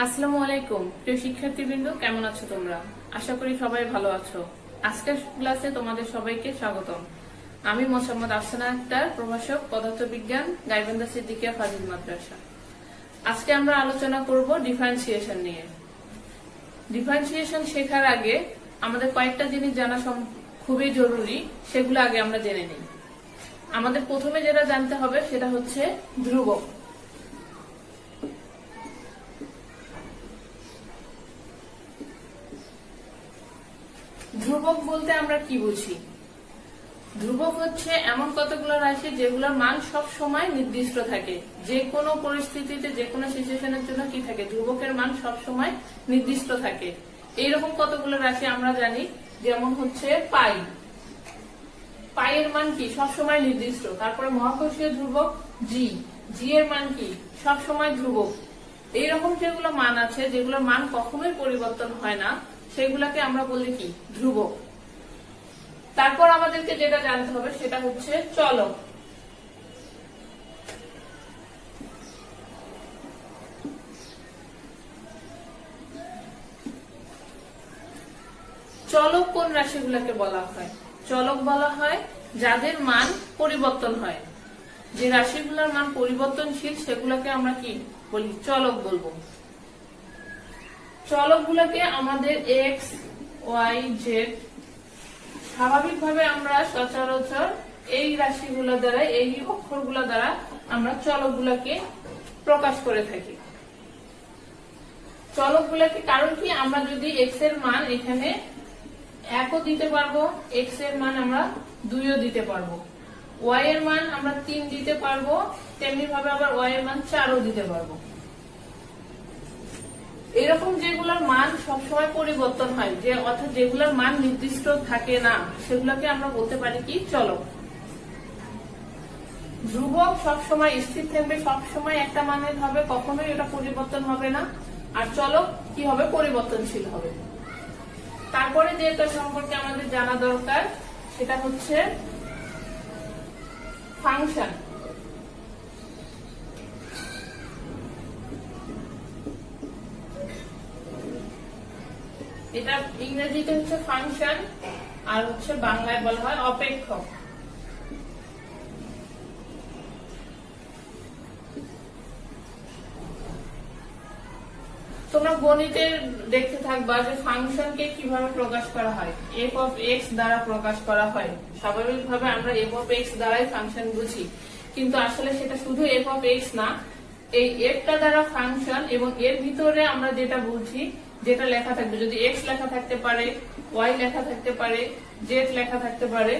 আসসালামু আলাইকুম প্রিয় শিক্ষার্থীবৃন্দ, কেমন আছো তোমরা? আশা করি সবাই ভালো আছো। আজকের ক্লাসে তোমাদের সবাইকে স্বাগতম। আমি মোহাম্মদ আফসানা আক্তার, প্রভাষক পদার্থবিজ্ঞান, গাইবান্ধা সিদ্দিকিয়া ফাজিল মাদ্রাসা। আজকে আমরা আলোচনা করব ডিফারেন্সিয়েশন নিয়ে। ডিফারেন্সিয়েশন শেখার আগে আমাদের কয়েকটা জিনিস জানা খুবই জরুরি, সেগুলো আগে আমরা জেনে নিই। আমাদের প্রথমে যেটা জানতে হবে সেটা হচ্ছে ধ্রুবক। ধ্রুবক বলতে আমরা কি বুঝি? ধ্রুবক হচ্ছে এমন কতগুলো রাশি যেগুলোর মান সব সময় নির্দিষ্ট থাকে। যে কোনো পরিস্থিতিতে, যে কোনো সিচুয়েশনের জন্য কি থাকে, ধ্রুবকের মান সব সময় নির্দিষ্ট থাকে। এইরকম কতগুলো রাশি আমরা জানি, যেমন হচ্ছে পাই। পাই এর মান কি? সব সময় নির্দিষ্ট। তারপরে মহাকর্ষীয় ধ্রুবক জি, জি এর মান কি? সব সময় ধ্রুবক। এইরকম যেগুলো মান আছে, যেগুলোর মান কখনোই পরিবর্তন হয় না, সেগুলাকে আমরা বলি কি? ধ্রুবক। তারপর আমাদেরকে যেটা জানতে হবে সেটা হচ্ছে চলক। চলক কোন রাশিগুলোকে বলা হয়? চলক বলা হয় যাদের মান পরিবর্তন হয়। যে রাশিগুলোর মান পরিবর্তনশীল সেগুলোকে আমরা কি বলি? চলক বলবো। চলকগুলোকে আমাদের এক্স, ওয়াই, জেড, স্বাভাবিকভাবে আমরা সচরাচর এই রাশিগুলো দ্বারা, এই অক্ষরগুলো দ্বারা আমরা চলকগুলোকে প্রকাশ করে থাকি। চলকগুলোকে কারণ কি? আমরা যদি এক্স এর মান এখানে 1ও দিতে পারবো, এক্স এর মান আমরা 2ও দিতে পারবো, ওয়াই এর মান আমরা 3 দিতে পারবো, তেমনি ভাবে আবার ওয়াই এর মান 4ও দিতে পারবো। এরকম যেগুলোর মান সবসময় পরিবর্তন হয়, যে অর্থাৎ যেগুলোর মান নির্দিষ্ট থাকে না, সেগুলোকে আমরা বলতে পারি কি? চলক। ধ্রুবক সবসময় স্থির থাকবে, সবসময় একটা মানের হবে, কখনোই এটা পরিবর্তন হবে না। আর চলক কি হবে? পরিবর্তনশীল হবে। তারপরে যেটা সম্পর্কে আমাদের জানা দরকার সেটা হচ্ছে ফাংশন। এটা ইংরেজিতে হচ্ছে ফাংশন, আর হচ্ছে বাংলায় বলা হয় অপেক্ষক। তোমরা গণিতে দেখতে থাকবা যে ফাংশনকে কিভাবে প্রকাশ করা হয়। এফ অফ এক্স দ্বারা প্রকাশ করা হয়। স্বাভাবিকভাবে আমরা এফ অফ এক্স দ্বারাই ফাংশন বুঝি, কিন্তু আসলে সেটা শুধু এফ অফ এক্স না। এই এফটা দ্বারা ফাংশন, এবং এর ভিতরে আমরা যেটা বুঝি, যেটা লেখা থাকবে, যদি এক্স লেখা থাকতে পারে, ওয়াই লেখা থাকতে পারে, জেড লেখা থাকতে পারে,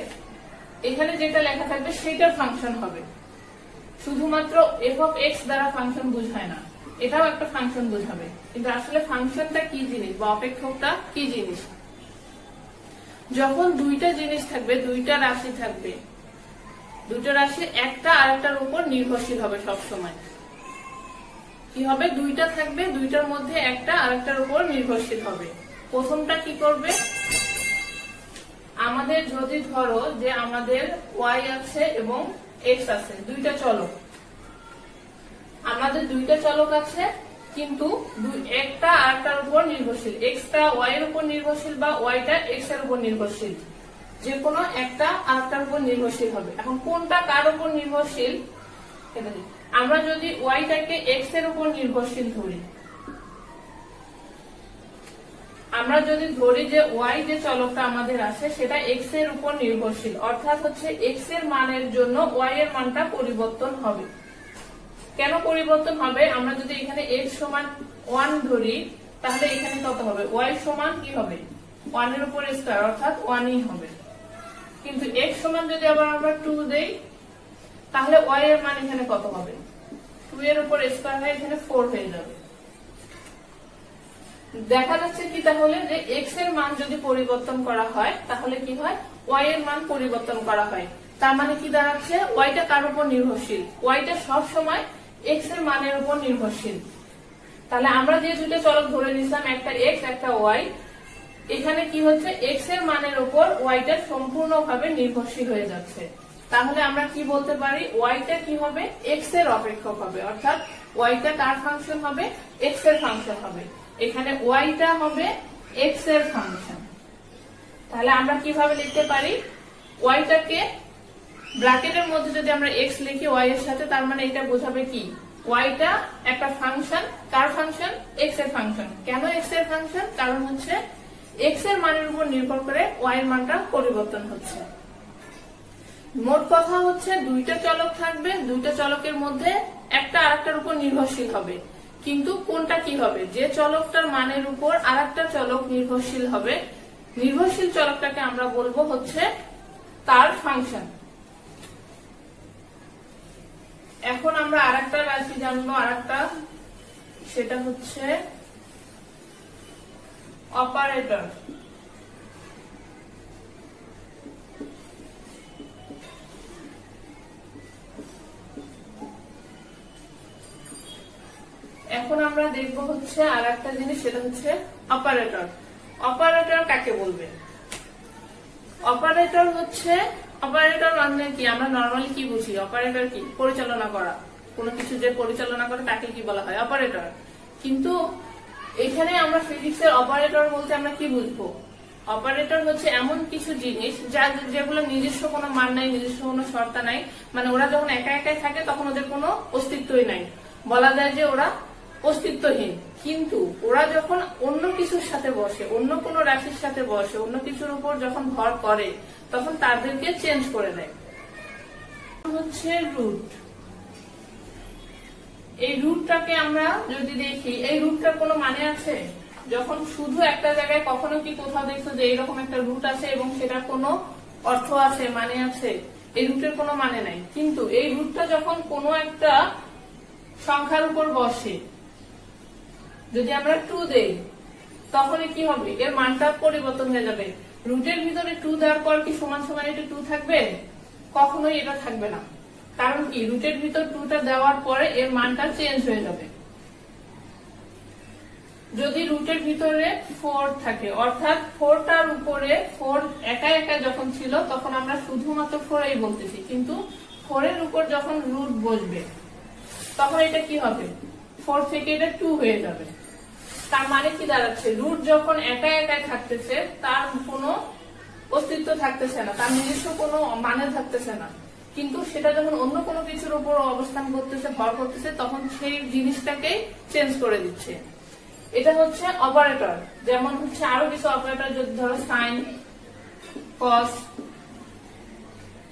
এখানে যেটা লেখা থাকবে সেটার ফাংশন হবে। শুধুমাত্র এফ অফ এক্স দ্বারা ফাংশন বুঝায় না, এটাও একটা ফাংশন বোঝাবে। কিন্তু আসলে ফাংশনটা কি জিনিস বা অপেক্ষকটা কি জিনিস? যখন দুইটা জিনিস থাকবে, দুইটা রাশি থাকবে, দুটো রাশি একটা আরেকটার উপর নির্ভরশীল হবে সবসময়। কি হবে? দুইটা থাকবে, দুইটার মধ্যে একটা আরেকটার উপর নির্ভরশীল হবে। প্রথমটা কি করবে? আমাদের যদি ধরো যে আমাদের ওয়াই আছে এবং এক্স আছে, দুইটা চলক। আমাদের দুইটা চলক আছে, কিন্তু একটা আরেকটার উপর নির্ভরশীল। এক্সটা ওয়াই এর উপর নির্ভরশীল বা ওয়াইটা এক্স এর উপর নির্ভরশীল। যে কোনো একটা আরেকটার উপর নির্ভরশীল হবে। এখন কোনটা কার উপর নির্ভরশীল? আমরা যদি ওয়াইটাকে এক্স এর উপর নির্ভরশীল ধরি, আমরা যদি ধরি যে ওয়াই যে চলকটা আমাদের আছে সেটা এক্স এর উপর নির্ভরশীল, অর্থাৎ হচ্ছে এক্স এর মানের জন্য ওয়াই এর মানটা পরিবর্তন হবে। কেন পরিবর্তন হবে? আমরা যদি এখানে এক্স সমান 1 ধরি, তাহলে এখানে কত হবে? ওয়াই সমান কি হবে? 1 এর উপর স্কয়ার, অর্থাৎ 1ই হবে। কিন্তু এক্স সমান যদি আবার আমরা 2 দেই, তাহলে ওয়াই এর মান এখানে কত হবে? 2 এর উপর স্কয়ার হয়ে এখানে 4 হয়ে যাবে। দেখা যাচ্ছে কি তাহলে যে এক্স এর মান যদি পরিবর্তন করা হয়, তাহলে কি হয়? ওয়াই এর মান পরিবর্তন করা হয়। তার মানে কি দাঁড়াচ্ছে? ওয়াইটা কার উপর নির্ভরশীল? ওয়াইটা সব সময় এক্স এর মানের উপর নির্ভরশীল। তাহলে আমরা যে দুটো চলক ধরে নিলাম, একটা এক্স একটা ওয়াই, এখানে কি হচ্ছে? এক্স এর মানের উপর ওয়াইটা সম্পূর্ণভাবে নির্ভরশীল হয়ে যাচ্ছে। তাহলে আমরা কি বলতে পারি, ওয়াইটা কি হবে, এক্স এর অপেক্ষক হবে, অর্থাৎ ওয়াইটা কার ফাংশন হবে, এক্স এর ফাংশন হবে। এখানে ওয়াইটা হবে এক্স এর ফাংশন। তাহলে আমরা কিভাবে লিখতে পারি, ওয়াইটাকে ব্র্যাকেটের মধ্যে যদি আমরা এক্স লিখি ওয়াই এর সাথে, তার মানে এটা বোঝাবে কি, ওয়াইটা একটা ফাংশন, কার ফাংশন, এক্স এর ফাংশন। কেন এক্স এর ফাংশন, কারণ হচ্ছে এক্স এর মানের উপর নির্ভর করে ওয়াই এর মানটা পরিবর্তন হচ্ছে। মোট কথা হচ্ছে দুইটা চলক থাকবে, দুইটা চলকের মধ্যে একটা আরেকটার উপর নির্ভরশীল হবে, কিন্তু কোনটা কি হবে, যে চলকটার মানের উপর আরেকটা চলক নির্ভরশীল হবে, নির্ভরশীল চলকটাকে আমরা বলবো হচ্ছে তার ফাংশন। এখন আমরা আরেকটা রাশি জানবো, আরেকটা, সেটা হচ্ছে অপারেটর। এখন আমরা দেখবো হচ্ছে আর একটা জিনিস, সেটা হচ্ছে অপারেটর। অপারেটর কাকে বলবে, অপারেটর হচ্ছে, অপারেটর মানে কি, আমরা নর্মালি কি বুঝি, অপারেটর কি, পরিচালনা করা, কোনো কিছু যে পরিচালনা করে তাকে কি বলা হয়, অপারেটর। কিন্তু এখানে আমরা ফিজিক্সের অপারেটর বলতে আমরা কি বুঝবো, অপারেটর হচ্ছে এমন কিছু জিনিস যেগুলো নিজস্ব কোনো মান নাই, নিজস্ব কোনো শর্তা নাই, মানে ওরা যখন একা একাই থাকে তখন ওদের কোনো অস্তিত্বই নাই, বলা যায় যে ওরা অস্তিত্বহীন। কিন্তু ওরা যখন অন্য কিছুর সাথে বসে, অন্য কোনো রাশির সাথে বসে, অন্য কিছুর উপর যখন ভর করে, তখন তাদেরকে চেঞ্জ করে দেয়। হচ্ছে রুট। এই রুটটাকে আমরা যদি দেখি, এই রুটটার কোনো মানে আছে, যখন শুধু একটা জায়গায়, কখনো কি কোথাও দেখছো যে এইরকম একটা রুট আছে এবং সেটার কোনো অর্থ আছে, মানে আছে, এই রুটের কোনো মানে নাই। কিন্তু এই রুটটা যখন কোনো একটা সংখ্যার উপর বসে, যদি আমরা 2 দেই, তখনই কি হবে, এর মানটা পরিবর্তন হয়ে যাবে। রুটের ভিতরে 2 দেওয়ার পর কি সমান সমান এটা 2 থাকবে, কখনোই এটা থাকবে না। কারণ কি, রুটের ভিতর 2টা দেওয়ার পরে এর মানটা চেঞ্জ হয়ে যাবে। যদি রুটের ভিতরে 4 থাকে, অর্থাৎ 4টার উপরে 4 একা একা যখন ছিল তখন আমরা শুধুমাত্র 4ই বলতেছি, কিন্তু 4 এর উপর যখন রুট বসবে তখন এটা কি হবে, 4 থেকে এটা 2 হয়ে যাবে। তার মানে কি দাঁড়াচ্ছে, রুট যখন একা একাই থাকতেছে, তার কোনো অস্তিত্ব থাকতেছে না, তার নিজস্ব কোনো মানে থাকতেছে না। কিন্তু সেটা যখন অন্য কোনো কিছুর উপর অবস্থান করতেছে, ভর করতেছে, তখন সেই জিনিসটাকে চেঞ্জ করে দিচ্ছে। এটা হচ্ছে অপারেটর। যেমন হচ্ছে আরো কিছু অপারেটর, যদি ধরো সাইন, কস,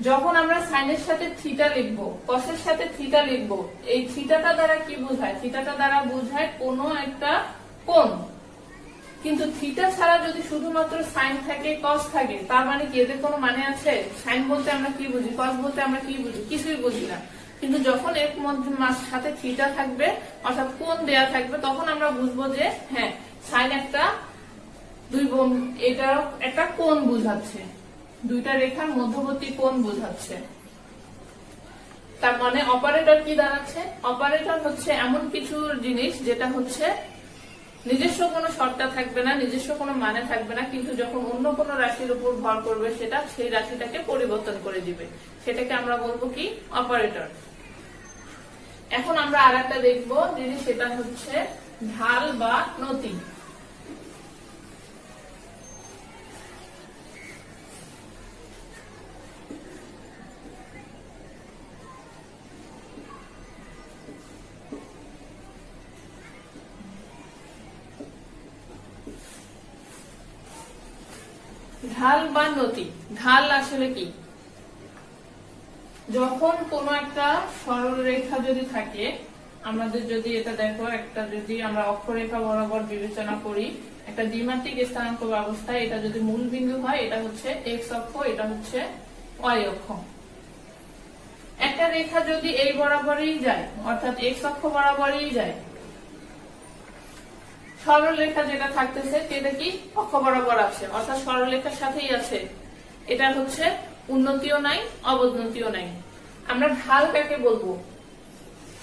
যখন আমরা সাইনের সাথে থিটা লিখবো, কসের সাথে থিটা লিখবো, এই থিটাটা দ্বারা কি বোঝায়, থিটাটা দ্বারা বোঝায় কোনো একটা কোণ। কিন্তু থিটা ছাড়া যদি শুধুমাত্র সাইন থাকে, কস থাকে, তার মানে কি এদের কোনো মানে আছে, সাইন বলতে আমরা কি বুঝি, কস বলতে আমরা কি বুঝি, কিছুই বুঝি না। কিন্তু যখন এর মধ্যে সাথে থিটা থাকবে, অর্থাৎ কোণ দেয়া থাকবে, তখন আমরা বুঝবো যে হ্যাঁ, সাইন একটা এটা একটা কোণ বুঝাচ্ছে, দুইটা রেখার মধ্যবর্তী কোণ বুঝাচ্ছে। তার মানে অপারেটর কি দাঁড়াচ্ছে, অপারেটর হচ্ছে এমন কিছু জিনিস যেটা হচ্ছে নিজস্ব কোনো শর্ত থাকবে না, নিজস্ব কোনো মানে থাকবে না, কিন্তু যখন অন্য কোনো রাশির উপর ভর করবে সেটা সেই রাশিটাকে পরিবর্তন করে দিবে, সেটাকে আমরা বলবো কি, অপারেটর। এখন আমরা আর একটা দেখবো জিনিস, সেটা হচ্ছে ঢাল বা নতি। ঢাল বা নতি। ঢাল আসলে কি, যখন কোনো একটা সরল রেখা যদি থাকে, আমাদের যদি এটা দেখো, একটা যদি আমরা অক্ষরেখা বরাবর বিবেচনা করি, একটা দ্বিমাত্রিক স্থানাঙ্ক ব্যবস্থায়, এটা যদি মূল বিন্দু হয়, এটা হচ্ছে এক্স অক্ষ, এটা হচ্ছে ওয়াই অক্ষ। একটা রেখা যদি এই বরাবরই যায়, অর্থাৎ এক্স অক্ষ বরাবরই যায়, সরল রেখা যেটা থাকতেছে সেটা কি অক্ষ বরাবর আছে, অর্থাৎ সরল রেখার সাথেই আছে, এটা হচ্ছে উন্নতিও নাই, অবনতিও নাই। আমরা ঢাল কাকে বলবো,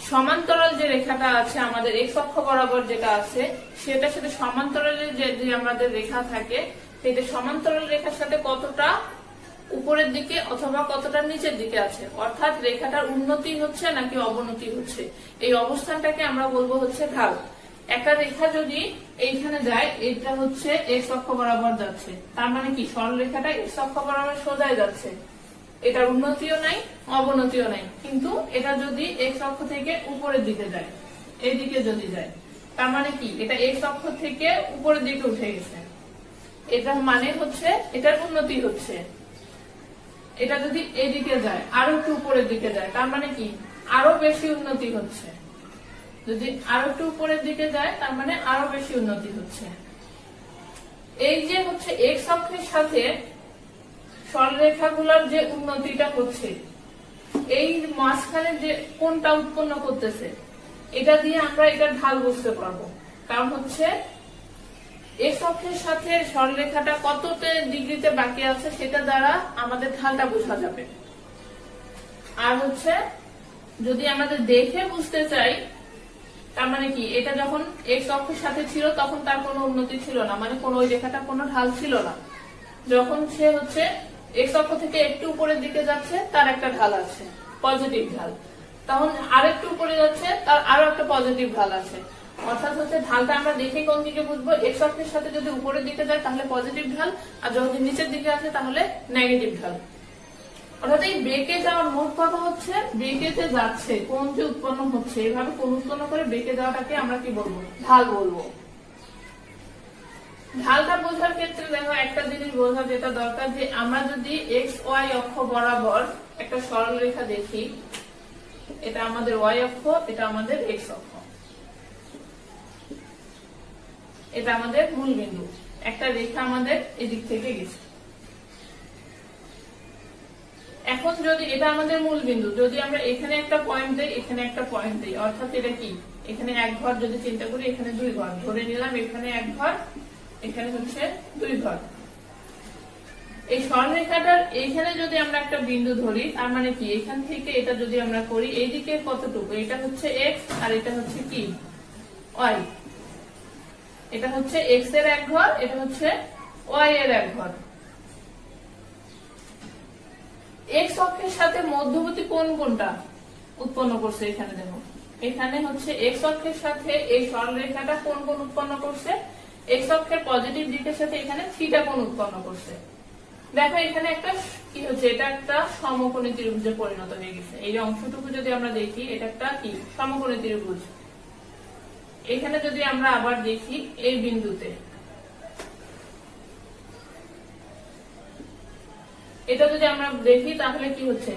সমান্তরাল যে রেখাটা আছে আমাদের এক্স অক্ষ বরাবর যেটা আছে, সেটার সাথে সমান্তরালের যে আমাদের রেখা থাকে, সেটা সমান্তরাল রেখার সাথে কতটা উপরের দিকে অথবা কতটা নিচের দিকে আছে, অর্থাৎ রেখাটার উন্নতি হচ্ছে নাকি অবনতি হচ্ছে, এই অবস্থানটাকে আমরা বলবো হচ্ছে ঢাল। একটা রেখা যদি এইখানে যায়, এটা হচ্ছে এক্স অক্ষ বরাবর যাচ্ছে, তার মানে কি সরল রেখাটা এক্স অক্ষ বরাবর সোজাই যাচ্ছে, এটার উন্নতিও নাই অবনতিও নাই। কিন্তু এটা যদি এক্স অক্ষ থেকে উপরের দিকে যায়, এইদিকে যদি যায়, তার মানে কি এটা এক্স অক্ষ থেকে উপরের দিকে উঠে গেছে, এটা মানে হচ্ছে এটার উন্নতি হচ্ছে। এটা যদি এদিকে যায়, আরো একটু উপরের দিকে যায়, তার মানে কি আরো বেশি উন্নতি হচ্ছে। যদি আরো একটু উপরের দিকে যায়, তার মানে আরো বেশি উন্নতি হচ্ছে। এই যে হচ্ছে এক্স অক্ষের সাথে সরলরেখাগুলোর যে উন্নতিটা হচ্ছে, এই মাঝখানে যে কোণটা উৎপন্ন করতেছে, এটা দিয়ে আমরা এটার ঢাল বুঝতে পারবো। কারণ হচ্ছে এক্স অক্ষের সাথে সরলরেখাটা কতটা ডিগ্রিতে বাকি আছে, সেটা দ্বারা আমাদের ঢালটা বোঝা যাবে। আর হচ্ছে যদি আমাদের দেখে বুঝতে চাই, তার মানে কি এটা যখন এক্স অক্ষের সাথে ছিল তখন তার কোনো উন্নতি ছিল না, মানে কোন ওই রেখাটা কোনো ঢাল ছিল না। যখন সে হচ্ছে এক্স অক্ষ থেকে একটু উপরের দিকে যাচ্ছে, তার একটা ঢাল আছে, পজিটিভ ঢাল। তখন আরেকটু উপরে যাচ্ছে, তার আরো একটা পজিটিভ ঢাল আছে। অর্থাৎ হচ্ছে ঢালটা আমরা দেখে কোন দিকে বুঝবো, এক্স অক্ষের সাথে যদি উপরের দিকে যায় তাহলে পজিটিভ ঢাল, আর যদি নিচের দিকে আসে তাহলে নেগেটিভ ঢাল। অর্থাৎ এই বেঁকে যাওয়ার মোট কথা হচ্ছে বেঁকে যে যাচ্ছে, কোন যে উৎপন্ন হচ্ছে, এইভাবে কোন উৎপন্ন করে বেঁকে যাওয়াটাকে আমরা কি বলবো, ঢাল বলবো। ঢালটা বোঝার ক্ষেত্রে দেখো একটা জিনিস বোঝা যেটা দরকার, যে আমরা যদি এক্স ওয়াই অক্ষ বরাবর একটা সরল রেখা দেখি, এটা আমাদের ওয়াই অক্ষ, এটা আমাদের এক্স অক্ষ, এটা আমাদের মূল বিন্দু। একটা রেখা আমাদের এদিক থেকে গেছে। এখন যদি এটা আমাদের মূল বিন্দু, যদি আমরা এখানে একটা পয়েন্ট দেই, এখানে একটা পয়েন্ট দেই, অর্থাৎ এটা কি এখানে এক ঘর যদি চিন্তা করি, এখানে দুই ঘর ধরে নিলাম, এখানে এক ঘর, এখানে হচ্ছে দুই ঘর। এই সরলরেখাটার এইখানে যদি আমরা একটা বিন্দু ধরি, তার মানে কি এখান থেকে এটা যদি আমরা করি, এইদিকে কতটুকু, এটা হচ্ছে এক্স আর এটা হচ্ছে কি ওয়াই। এটা হচ্ছে এক্স এর এক ঘর, এটা হচ্ছে ওয়াই এর এক ঘর। এক্স অক্ষের সাথে মধ্যবর্তী কোণ কোনটা উৎপন্ন করছে, এখানে দেখো, এখানে হচ্ছে এক্স অক্ষের সাথে এই সরলরেখাটা কোন কোণ উৎপন্ন করছে, এক্স অক্ষের পজিটিভ দিকের সাথে এখানে থিটা কোণ উৎপন্ন করছে। দেখো এখানে একটা কি হচ্ছে, এটা একটা সমকোণী ত্রিভুজে পরিণত হয়ে গেছে। এই অংশটুকু যদি আমরা দেখি, এটা একটা কি সমকোণী ত্রিভুজ। এখানে যদি আমরা আবার দেখি, এই বিন্দুতে এটা যদি আমরা দেখি, তাহলে কি হচ্ছে,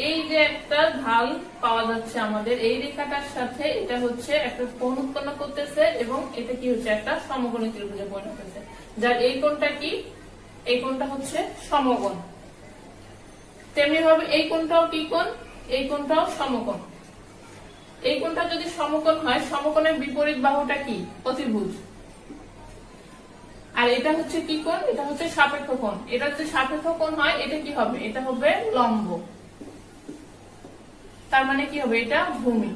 এই যে একটা ঢাল পাওয়া যাচ্ছে আমাদের এই রেখাটার সাথে, এটা হচ্ছে একটা কোণ উৎপন্ন করতেছে, এবং এটা কি হচ্ছে একটা সমকোণী ত্রিভুজে পরিণত হয়েছে, যার এই কোণটা কি, এই কোণটা হচ্ছে সমকোণ। তেমনি ভাবে এই কোণটাও কি কোণ, এই কোণটাও সমকোণ। এই কোণটা যদি সমকোণ হয়, সমকোণের বিপরীত বাহুটা কি, অতিভুজ। আর এটা হচ্ছে কি কোণ, এটা হচ্ছে সাপেক্ষ কোণ। এটা যদি সাপেক্ষ কোণ হয়, এটা কি হবে, এটা হবে লম্ব। তার মানে কি হবে, এটা ভূমি।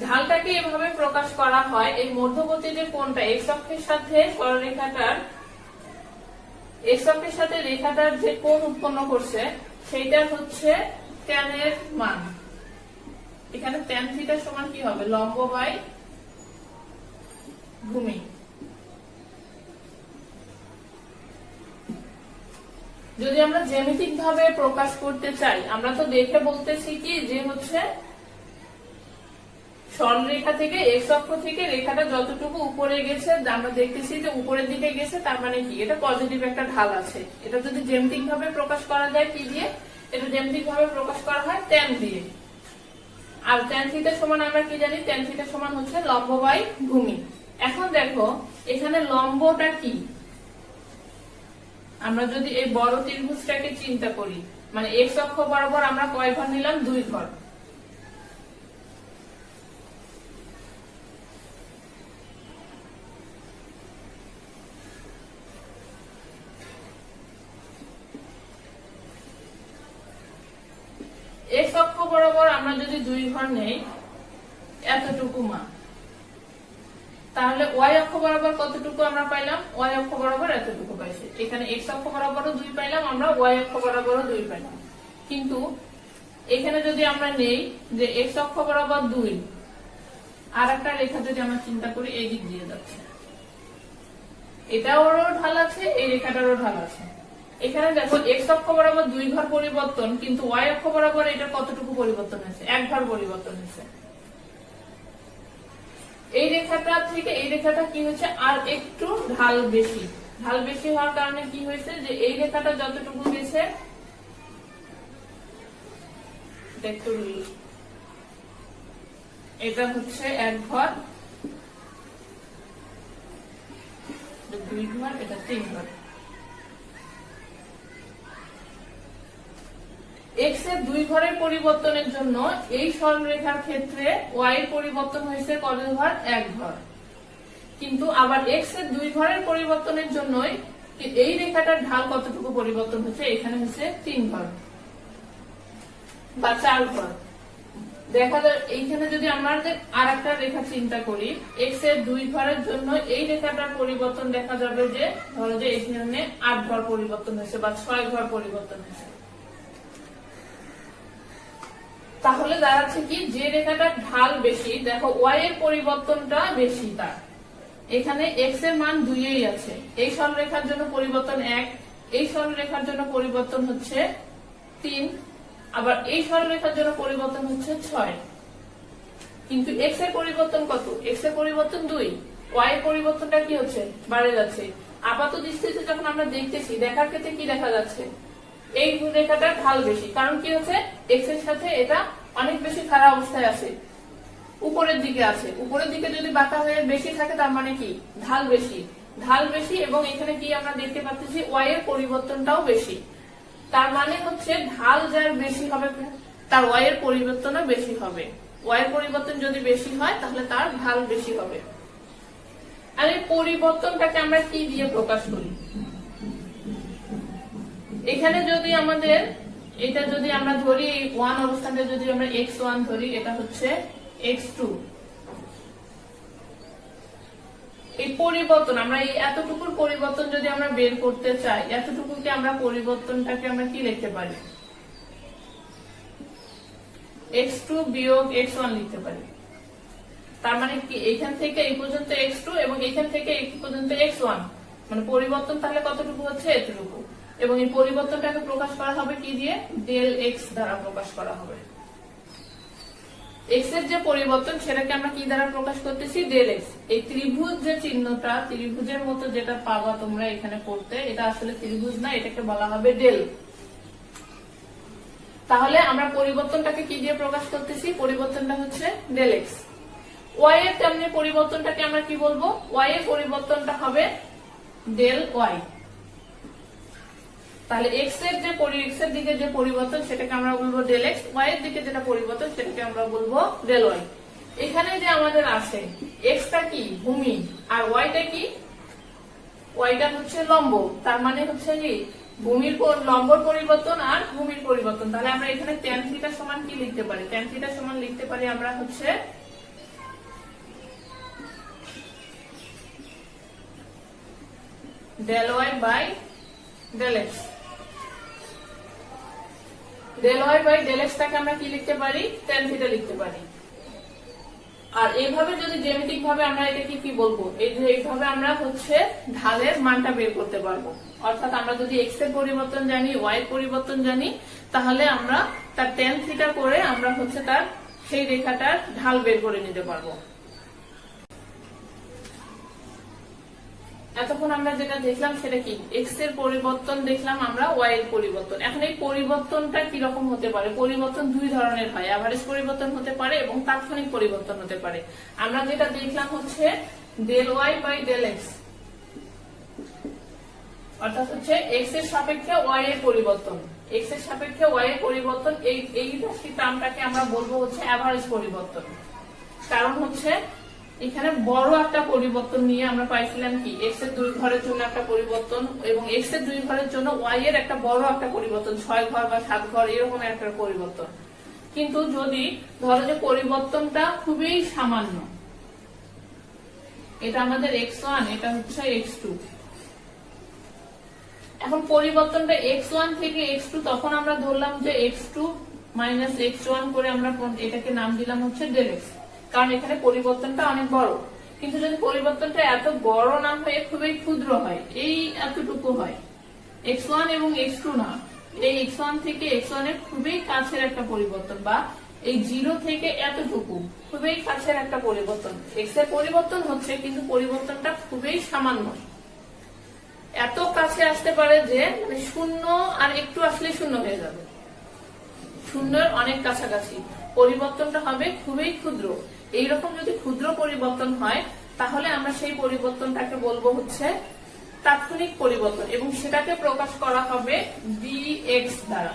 ঢালটাকে এভাবে প্রকাশ করা হয়, এই মধ্যবর্তী যে কোণটা এক্স অক্ষের সাথে সরলরেখাটার, এক্স অক্ষের সাথে রেখাটার যে কোণ উৎপন্ন করছে, সেইটা হচ্ছে ট্যান এর মান। এখানে ট্যান থিটা সমান কি হবে, লম্ব বাই ভূমি। যদি আমরা জ্যামিতিক ভাবে প্রকাশ করতে চাই, আমরা তো দেখে বলতেছি কি যে হচ্ছে সরলরেখা থেকে এক্স অক্ষ থেকে রেখাটা যতটুকু উপরে গেছে, আমরা দেখতেছি যে উপরের দিকে গেছে, তার মানে কি এটা পজিটিভ একটা ঢাল আছে। এটা যদি জ্যামিতিক ভাবে প্রকাশ করা যায় কি দিয়ে, এটা জ্যামিতিক ভাবে প্রকাশ করা হয় ট্যান দিয়ে। আর ট্যান থিটা সমান আমরা কি জানি, ট্যান থিটা সমান হচ্ছে লম্ব বাই ভূমি। এখন দেখো এখানে লম্বটা কি, আমরা যদি এই বড় ত্রিভুজটাকে চিন্তা করি, মানে এক্স অক্ষ বরাবর আমরা কয় ঘর নিলাম, দুই ঘর। এক্স অক্ষ বরাবর আমরা যদি দুই ঘর নেই, এতটুকু মান, তাহলে ওয়াই অক্ষ বরাবর কতটুকু আমরা পাইলাম, ওয়াই অক্ষ বরাবর এতটুকু পাইছি। এখানে এক্স অক্ষ বরাবরও 2 পাইলাম আমরা, ওয়াই অক্ষ বরাবরও 2 পাইলাম। কিন্তু এখানে যদি আমরা নেই যে এক্স অক্ষ বরাবর 2, আর একটা রেখা যদি আমরা চিন্তা করি এই দিক দিয়ে যাচ্ছে, এটারও ঢাল আছে, এই রেখাটারও ঢাল আছে। এখানে দেখো এক্স অক্ষ বরাবর 2 ঘর পরিবর্তন, কিন্তু ওয়াই অক্ষ বরাবর এটা কতটুকু পরিবর্তন হয়েছে, 1 ঘর পরিবর্তন হয়েছে। এই রেখাটা থেকে এই রেখাটা কি হয়েছে, আর একটু ঢাল বেশি। ঢাল বেশি হওয়ার কারণে কি হয়েছে যে এই রেখাটা যতটুকু গেছে, এটা হচ্ছে 1 ঘর, 2 ঘর, এটা 3 ঘর। এক্স এর 2 ঘরের পরিবর্তনের জন্য এই সরলরেখার ক্ষেত্রে ওয়াই এর পরিবর্তন হয়েছে কত ঘর, 1 ঘর। কিন্তু আবার এক্স এর 2 ঘরের পরিবর্তনের জন্যই এই রেখাটার ঢাল কতটুকু পরিবর্তন হচ্ছে, এখানে হচ্ছে 3 ঘর বা 4 ঘর। দেখা যায় এইখানে যদি আমরা আর একটা রেখা চিন্তা করি, এক্স এর 2 ঘরের জন্য এই রেখাটার পরিবর্তন দেখা যাবে যে ধরো যে এখানে 8 ঘর পরিবর্তন হয়েছে বা 6 ঘর পরিবর্তন হয়েছে। তাহলে দাঁড়াচ্ছে কি, যে রেখাটার ঢাল বেশি, দেখো ওয়াই এর পরিবর্তনটা বেশি, তার এখানে এক্স এর মান 2 আছে। এই সরলরেখার জন্য পরিবর্তন 1, এই সরলরেখার জন্য পরিবর্তন হচ্ছে 3, আবার এই সরলরেখার জন্য পরিবর্তন হচ্ছে 6। কিন্তু এক্স এর পরিবর্তন কত, এক্স এর পরিবর্তন 2, ওয়াই এর পরিবর্তনটা কি হচ্ছে, বাড়ে যাচ্ছে। আপাত দৃষ্টিতে যখন আমরা দেখতেছি, দেখার ক্ষেত্রে কি দেখা যাচ্ছে, এই রেখাটার ঢাল বেশি। কারণ কি হচ্ছে, এক্স এর সাথে এটা অনেক বেশি খারাপ অবস্থায় আছে, উপরের দিকে আছে। উপরের দিকে যদি বাঁকা হয়ে বেশি থাকে তার মানে কি, ঢাল বেশি, ঢাল বেশি। এবং এখানে কি আমরা দেখতে পাচ্ছি, ওয়াই এর পরিবর্তনটাও বেশি। তার মানে হচ্ছে ঢাল যার বেশি হবে তার ওয়াই এর পরিবর্তনও বেশি হবে। ওয়াই এর পরিবর্তন যদি বেশি হয় তাহলে তার ঢাল বেশি হবে। আর এই পরিবর্তনটাকে আমরা কি দিয়ে প্রকাশ করি, এখানে যদি আমাদের এটা যদি আমরা ধরি 1 অবস্থানে যদি আমরা x1 ধরি, এটা হচ্ছে x2। এই পরিবর্তন আমরা এই এতটুকুর পরিবর্তন যদি আমরা বের করতে চাই, এতটুকুকে আমরা পরিবর্তনটাকে আমরা কি লিখতে পারি, x2 বিয়োগ x1 লিখতে পারি। তার মানে কি, এইখান থেকে এই পর্যন্ত x2 এবং এইখান থেকে এই পর্যন্ত x1, মানে পরিবর্তন তাহলে কতটুকু হচ্ছে, এতটুকু। এবং এই পরিবর্তনটাকে প্রকাশ করা হবে কি দিয়ে, ডেল এক্স দ্বারা প্রকাশ করা হবে। এক্স এর যে পরিবর্তন সেটাকে আমরা কি দ্বারা প্রকাশ করতেছি, ডেল এক্স। এই ত্রিভুজ যে চিহ্নটা, ত্রিভুজের মতো যেটা পাবা তোমরা এখানে করতে, এটা আসলে ত্রিভুজ না, এটাকে বলা হবে ডেল। তাহলে আমরা পরিবর্তনটাকে কি দিয়ে প্রকাশ করতেছি, পরিবর্তনটা হচ্ছে ডেল এক্স। ওয়াই এর তেমনি পরিবর্তনটাকে আমরা কি বলবো, ওয়াই এর পরিবর্তনটা হবে ডেল ওয়াই। তাহলে এক্স এর যে এক্স এর দিকে যে পরিবর্তন সেটাকে আমরা বলবো ডেল এক্স, ওয়াই এর দিকে যেটা পরিবর্তন সেটাকে আমরা বলবো ডেল ওয়াই। এখানে যে আমাদের আছে এক্সটা কি ভূমি আর ওয়াইটা কি, ওয়াইটা হচ্ছে লম্ব। তার মানে হচ্ছে কি ভূমির লম্বর পরিবর্তন আর ভূমির পরিবর্তন। তাহলে আমরা এখানে tan থিটা সমান কি লিখতে পারি, tan থিটা সমান লিখতে পারি আমরা হচ্ছে del y by del x. Del y by del x টাকে আমরা কি লিখতে পারি, tan থিটা লিখতে পারি। আর এইভাবে যদি জ্যামিতিক ভাবে আমরা এটাকে কি বলবো, এইভাবে আমরা হচ্ছে ঢালের মানটা বের করতে পারবো। অর্থাৎ আমরা যদি এক্স এর পরিবর্তন জানি, ওয়াই এর পরিবর্তন জানি, তাহলে আমরা তার tan থিটা করে আমরা হচ্ছে তার সেই রেখাটার ঢাল বের করে নিতে পারবো। এতক্ষণ আমরা যেটা দেখলাম সেটা কি, এক্স এর পরিবর্তন দেখলাম আমরা, ওয়াই এর পরিবর্তন। এখন এই পরিবর্তনটা কিরকম হতে পারে, পরিবর্তন 2 ধরনের হয়, এভারেজ পরিবর্তন হতে পারে এবং তাৎক্ষণিক পরিবর্তন হতে পারে। আমরা যেটা দেখলাম হচ্ছে del y by del x, অর্থাৎ হচ্ছে এক্স এর সাপেক্ষে ওয়াই এর পরিবর্তন, এক্স এর সাপেক্ষে ওয়াই এর পরিবর্তন। এই টার্মটাকে আমরা বলবো হচ্ছে এভারেজ পরিবর্তন। কারণ হচ্ছে এখানে বড় একটা পরিবর্তন নিয়ে আমরা পাইছিলাম কি, এক্স এর 2 ঘরের জন্য একটা পরিবর্তন এবং এক্স এর 2 ঘরের জন্য ওয়াই এর একটা বড় একটা পরিবর্তন, 6 ঘর বা 7 ঘর এরকম একটা পরিবর্তন। কিন্তু যদি ধরো যে পরিবর্তনটা খুবই সামান্য, এটা আমাদের x1, এটা হচ্ছে x2। এখন পরিবর্তনটা x1 থেকে x2, তখন আমরা ধরলাম যে x2 মাইনাস x1 করে আমরা এটাকে নাম দিলাম হচ্ছে ডেল x, কারণ এখানে পরিবর্তনটা অনেক বড়। কিন্তু যদি পরিবর্তনটা এত বড় না হয়ে খুবই ক্ষুদ্র হয়, এই এতটুকু হয়, x1 এবং x2 না, এই x1 থেকে x1 এর খুবই কাছের একটা পরিবর্তন, বা এই 0 থেকে এতটুকু খুবই কাছের একটা পরিবর্তন, x এর পরিবর্তন হচ্ছে কিন্তু পরিবর্তনটা খুবই সামান্য, এত কাছে আসতে পারে যে মানে শূন্য আর একটু আসলে শূন্য হয়ে যাবে, শূন্যের অনেক কাছাকাছি, পরিবর্তনটা হবে খুবই ক্ষুদ্র। এইরকম যদি ক্ষুদ্র পরিবর্তন হয় তাহলে আমরা সেই পরিবর্তনটাকে বলবো হচ্ছে তাৎক্ষণিক পরিবর্তন, এবং সেটাকে প্রকাশ করা হবে dx দ্বারা।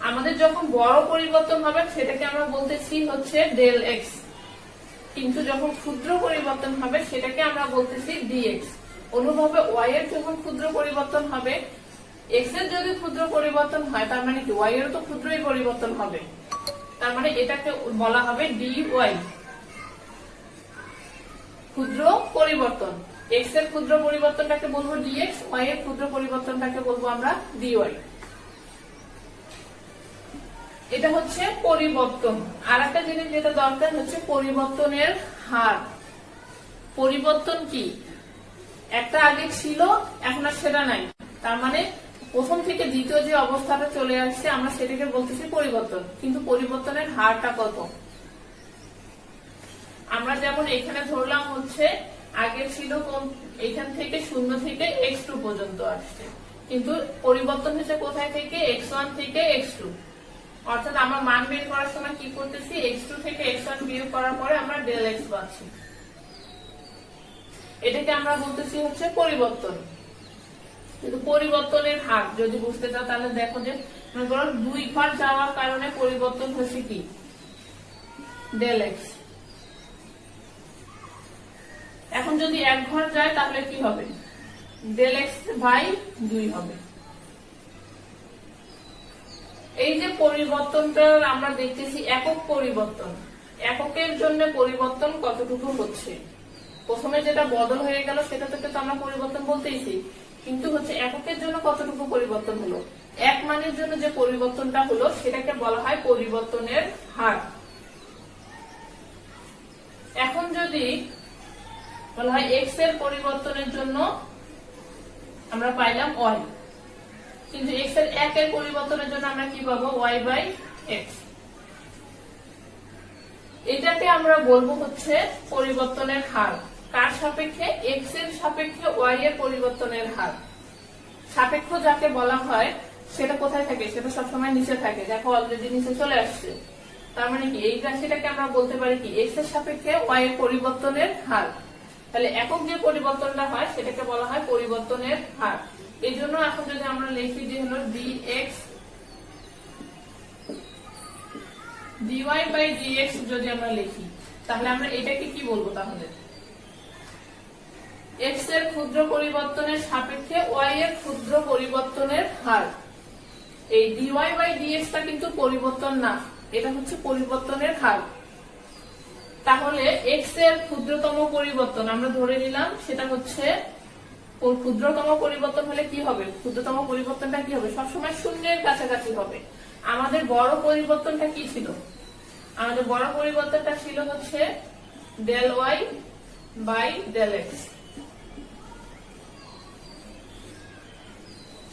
আমাদের যখন বড় পরিবর্তন হবে সেটাকে আমরা বলতেছি হচ্ছে ডেল x, কিন্তু যখন ক্ষুদ্র পরিবর্তন হবে সেটাকে আমরা বলতেছি dx। অনুরূপভাবে y এর যখন ক্ষুদ্র পরিবর্তন হবে, x এর যদি ক্ষুদ্র পরিবর্তন হয় তার মানে কি y এর তো ক্ষুদ্রই পরিবর্তন হবে, তার মানে এটাকে বলা হবে dy, ক্ষুদ্র পরিবর্তন। x এর ক্ষুদ্র পরিবর্তনটাকে বলবো dx, y এর ক্ষুদ্র পরিবর্তনটাকে বলবো আমরা dy। এটা হচ্ছে পরিবর্তন। আর একটা জিনিস যেটা দরকার হচ্ছে পরিবর্তনের হার। পরিবর্তন কি, একটা আগে ছিল এখন আর সেটা নাই, তার মানে প্রথম থেকে দ্বিতীয় যে অবস্থাটা চলে আসছে আমরা সেটাকে বলতেছি পরিবর্তন, কিন্তু পরিবর্তনের হারটা কত? আমরা যেমন এখানে ধরলাম হচ্ছে আগে ছিল এখান থেকে 0 থেকে x2 পর্যন্ত আসছে, কিন্তু পরিবর্তন হচ্ছে কোথায় থেকে, x1 থেকে x2। অর্থাৎ আমরা মান বের করার সময় কি করতেছি, x2 থেকে x1 বিয়োগ করার পরে আমরা ডেল x পাচ্ছি, এটাকে আমরা বলতেছি হচ্ছে পরিবর্তন। কিন্তু পরিবর্তনের হার যদি বুঝতে চাও তাহলে দেখো যে 2 ঘর যাওয়ার কারণে পরিবর্তন হচ্ছে কি, ডেল x। এখন যদি 1 ঘর যায় তাহলে কি হবে, ডেল x বাই 2 হবে। এই যে পরিবর্তনটা আমরা দেখতেছি একক পরিবর্তন, এককের জন্য পরিবর্তন কতটুকু হচ্ছে, প্রথমে যেটা বদল হয়ে গেল সেটা থেকে তো আমরা পরিবর্তন বলতেইছি, কিন্তু হচ্ছে এককের জন্য কতটুকু পরিবর্তন হলো, এক মানের জন্য যে পরিবর্তনটা হলো সেটাকে বলা হয় পরিবর্তনের হার। এখন যদি বলা হয় x এর পরিবর্তনের জন্য আমরা পাইলাম y, কিন্তু x এর একের পরিবর্তনের জন্য আমরা কি পাবো, y বাই x। এটাকে আমরা বলবো হচ্ছে পরিবর্তনের হার। কার সাপেক্ষে, x এর সাপেক্ষে y এর পরিবর্তনের হার। সাপেক্ষ যাকে বলা হয় সেটা কোথায় থাকে, সেটা সবসময় নিচে থাকে, দেখো অলরেডি নিচে চলে আসছে। তার মানে কি এই রাশিটাকে আমরা বলতে পারি কি, x এর সাপেক্ষে y এর পরিবর্তনের হার। তাহলে একক যে পরিবর্তনটা হয় সেটাকে বলা হয় পরিবর্তনের হার। এই জন্য এখন যদি আমরা লিখি যে হলো dx dy বাই dx, যদি আমরা লিখি তাহলে আমরা এটাকে কি বলবো, তাহলে x এর ক্ষুদ্র পরিবর্তনের সাপেক্ষে y এর ক্ষুদ্র পরিবর্তনের হার। এই dy বাই dx টা কিন্তু পরিবর্তন না, এটা হচ্ছে পরিবর্তনের হার। তাহলে x এর ক্ষুদ্রতম পরিবর্তন আমরা ধরে নিলাম সেটা হচ্ছে, ক্ষুদ্রতম পরিবর্তন হলে কি হবে, ক্ষুদ্রতম পরিবর্তনটা কি হবে, সবসময় শূন্যের কাছাকাছি হবে। আমাদের বড় পরিবর্তনটা কি ছিল, আমাদের বড় পরিবর্তনটা ছিল হচ্ছে del y by del x।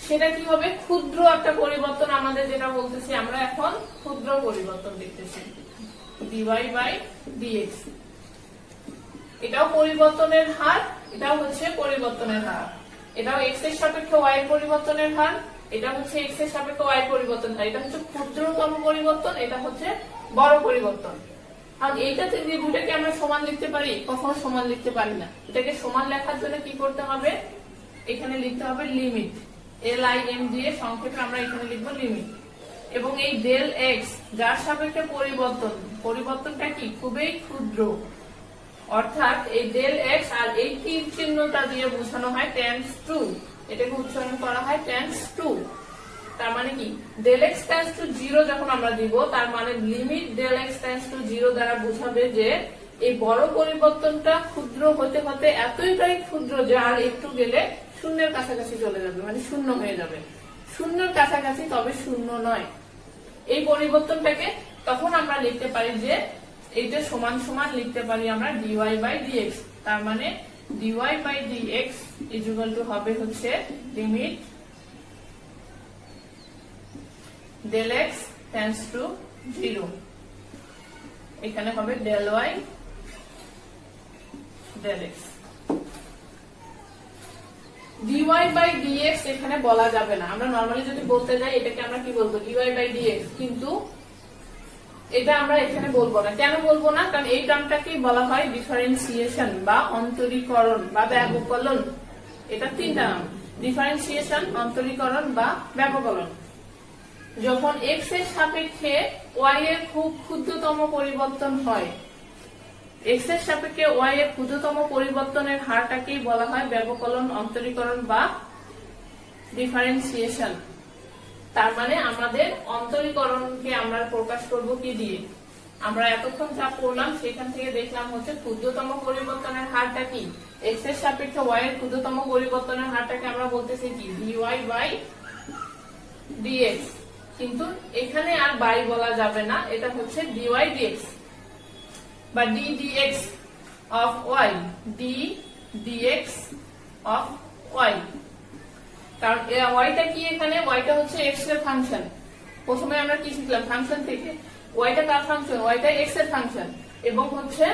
সেটা কি হবে, ক্ষুদ্র একটা পরিবর্তন, আমাদের যেটা বলতেছি আমরা এখন ক্ষুদ্র পরিবর্তন দেখতেছি, dy বাই dx। এটাও পরিবর্তনের হার, এটাও হচ্ছে পরিবর্তনের হার। এটাও x এর সাপেক্ষে y এর পরিবর্তনের হার, এটা হচ্ছে x এর সাপেক্ষে y এর পরিবর্তন হার। এটা হচ্ছে ক্ষুদ্রতম পরিবর্তন, এটা হচ্ছে বড় পরিবর্তন। আর এইটাতে যে দুটাকে আমরা সমান লিখতে পারি, কখনো সমান লিখতে পারি না। এটাকে সমান লেখার জন্য কি করতে হবে, এখানে লিখতে হবে লিমিট, LIM দিয়ে সংক্ষেপে আমরা এখানে লিখবো লিমিট। এবং এই ডেল x যার সাপেক্ষে পরিবর্তন, পরিবর্তনটা কি খুবই ক্ষুদ্র, অর্থাৎ এই ডেল x আর এই তীর চিহ্নটা দিয়ে বোঝানো হয় টেন্ডস টু, এটাকে উচ্চারণ করা হয় টেন্ডস টু। তার মানে কি, ডেল x টেন্ডস টু 0 যখন আমরা দিব, তার মানে limit del x tends to 0 দ্বারা বোঝাবে যে এই বড় পরিবর্তনটা ক্ষুদ্র হতে হতে এতটাই ক্ষুদ্র যে আর একটু গেলে শূন্যের কাছাকাছি চলে যাবে, মানে শূন্য হয়ে যাবে, শূন্যের কাছাকাছি তবে শূন্য নয়। এই পরিবর্তনটাকে তখন আমরা লিখতে পারি যে এইটা সমান সমান লিখতে পারি আমরা ডিওয়াই বাই ডিএক্স। তার মানে dy by dx equal to হবে হচ্ছে limit del x tends to 0, এখানে হবে del y del x। dy by dx এখানে বলা যাবে না, আমরা নরমালি যদি বলতে যাই এটাকে আমরা কি বলবো, dy by dx, কিন্তু এটা আমরা এখানে বলবো না। কেন বলবো না? কারণ এই টার্মটাকেই বলা হয় ডিফারেন্সিয়েশন বা অন্তরীকরণ বা ব্যবকলন। এটা তিনটা নাম, ডিফারেন্সিয়েশন, অন্তরীকরণ বা ব্যবকলন। যখন x এর সাপেক্ষে y এর খুব ক্ষুদ্রতম পরিবর্তন হয়, x এর সাপেক্ষে y এর ক্ষুদ্রতম পরিবর্তনের হারটাকেই বলা হয় ব্যবকলন, অন্তরীকরণ বা ডিফারেন্সিয়েশন। তার মানে আমাদের অন্তরীকরণকে আমরা প্রকাশ করব কি দিয়ে? আমরা এতক্ষণ যা পড়লাম সেখান থেকে দেখলাম হচ্ছে ক্ষুদ্রতম পরিবর্তনের হারটা কি, x এর সাপেক্ষে y এর ক্ষুদ্রতম পরিবর্তনের হারটাকে আমরা বলতেছি কি dy বাই dx। কিন্তু এখানে আর বাই বলা যাবে না, এটা হচ্ছে dy dx বা d dx of y, d dx of y। কারণ ওয়াইটা কি, এখানে ওয়াইটা হচ্ছে এক্স এর ফাংশন। প্রথমে আমরা কি শিখলাম ফাংশন থেকে, ওয়াইটা কার ফাংশন, ওয়াইটা এক্স এর ফাংশন, এবং হচ্ছে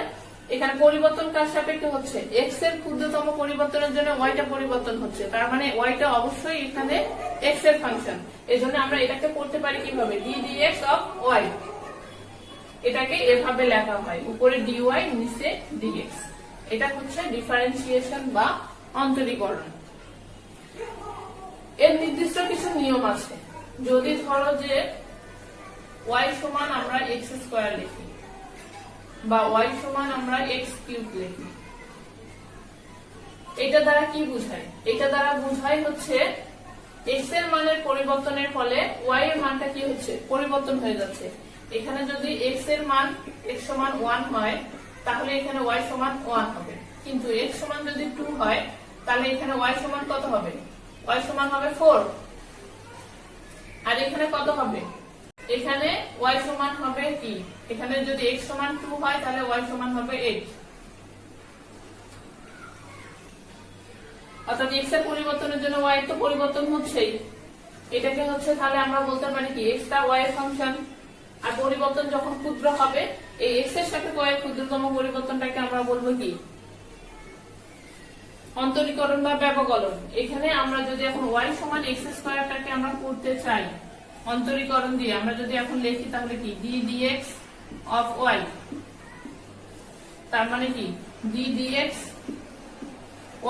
এখানে পরিবর্তন কার সাপেক্ষে হচ্ছে, এক্স এর ক্ষুদ্রতম পরিবর্তনের জন্য ওয়াইটা পরিবর্তন হচ্ছে, তার মানে ওয়াইটা অবশ্যই এখানে এক্স এর ফাংশন। এজন্য আমরা এটাকে পড়তে পারি কিভাবে, d dx of y। এটাকে এভাবে লেখা হয়, উপরে dy নিচে dx। এটা হচ্ছে ডিফারেন্সিয়েশন বা অন্তরীকরণ। এর নির্দিষ্ট কিছু নিয়ম আছে। যদি ধরো যে y সমান আমরা x স্কয়ার লিখি বা y সমান আমরা x কিউব লিখি, এটা দ্বারা কি বোঝায়? এটা দ্বারা বোঝায় হচ্ছে x এর মানের পরিবর্তনের ফলে y এর মানটা কি হচ্ছে, পরিবর্তন হয়ে যাচ্ছে। এখানে যদি x এর মান x সমান 1 হয় তাহলে এখানে y সমান 1 হবে, কিন্তু x সমান যদি 2 হয় তাহলে এখানে y সমান কত হবে, y সমান হবে 4। আর এখানে কত হবে, এখানে y সমান হবে কি, এখানে যদি x সমান 2 হয় তাহলে y সমান হবে 8। অর্থাৎ x এর পরিবর্তনের জন্য y তো পরিবর্তন হচ্ছেই। এটাকে হচ্ছে তাহলে আমরা বলতে পারি কি x টা y এর ফাংশন, আর পরিবর্তন যখন ক্ষুদ্র হবে এই x এর সাথে y এর ক্ষুদ্রতম পরিবর্তনটাকে আমরা বলবো কি, অন্তরীকরণ বা ব্যবকলন। এখানে আমরা যদি এখন y সমান x স্কয়ারটাকে আমরা করতে চাই অন্তরীকরণ দিয়ে, আমরা যদি এখন লিখি তাহলে কি d dx of y, তার মানে কি d dx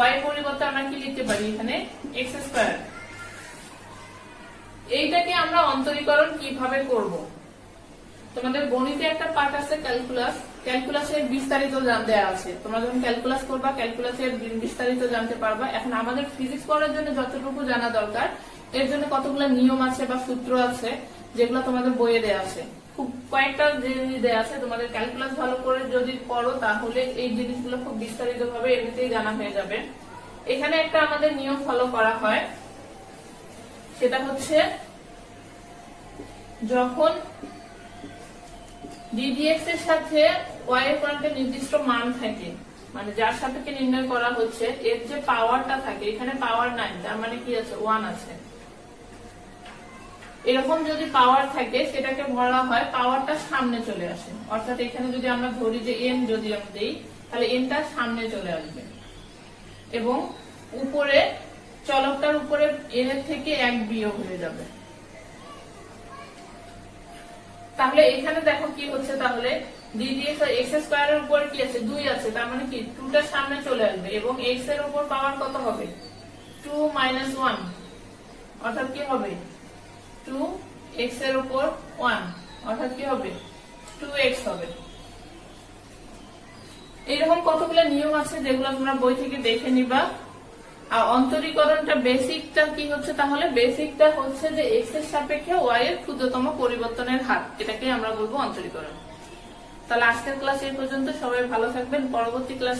y এর পরিবর্তে আমরা কি লিখতে পারি এখানে x স্কয়ার। এইটাকে আমরা অন্তরীকরণ কিভাবে করব? তোমাদের গণিতে একটা পার্ট আছে ক্যালকুলাস, ক্যালকুলাসের বিস্তারিত দেয়া আছে। তোমরা যখন ক্যালকুলাস করবা ক্যালকুলাসের বিস্তারিত জানতে পারবা। এখন আমাদের ফিজিক্স পড়ার জন্য যতটুকু জানা দরকার, এর জন্য কতগুলো নিয়ম আছে বা সূত্র আছে যেগুলো তোমাদের বইয়ে দেয়া আছে, খুব কয়েকটা জিনিস দেয়া আছে। তোমাদের ক্যালকুলাস ভালো করে যদি পড়ো তাহলে এই জিনিসগুলো খুব বিস্তারিত ভাবে এমনিতেই জানা হয়ে যাবে। এখানে একটা আমাদের নিয়ম ফলো করা হয়, সেটা হচ্ছে যখন ddx এর সাথে y এর কোনো একটা নির্দিষ্ট মান থাকে, মানে যার সাপেক্ষে নির্ণয় করা হচ্ছে, এর যে পাওয়ারটা থাকে, এখানে পাওয়ার নাই, তার মানে কি আছে 1 আছে। এরকম যদি পাওয়ার থাকে সেটাকে বলা হয় পাওয়ারটা সামনে চলে আসে। অর্থাৎ এখানে যদি আমরা ধরি যে n যদি আমরা দেই তাহলে nটা সামনে চলে আসবে, এবং উপরে চলকটার উপরে n এর থেকে 1 বিয়োগ হয়ে যাবে। তাহলে এখানে দেখো কি হচ্ছে, তাহলে d dx x স্কয়ার এর উপরে কি আছে 2 আছে, তার মানে কি 2 টা সামনে চলে আসবে, এবং x এর উপর পাওয়ার কত হবে 2 - 1, অর্থাৎ কি হবে 2x এর উপর 1, অর্থাৎ কি হবে 2x হবে। এইরকম কতগুলো নিয়ম আছে যেগুলো তোমরা বই থেকে দেখে নিবা। আর অন্তরীকরণটা বেসিকটা কি হচ্ছে, তাহলে বেসিকটা হচ্ছে যে x এর সাপেক্ষে y এর ক্ষুদ্রতম পরিবর্তনের হার, এটাকে আমরা বলবো অন্তরীকরণ। তাহলে আজকের ক্লাস এই পর্যন্ত, সবাই ভালো থাকবেন। পরবর্তী ক্লাসে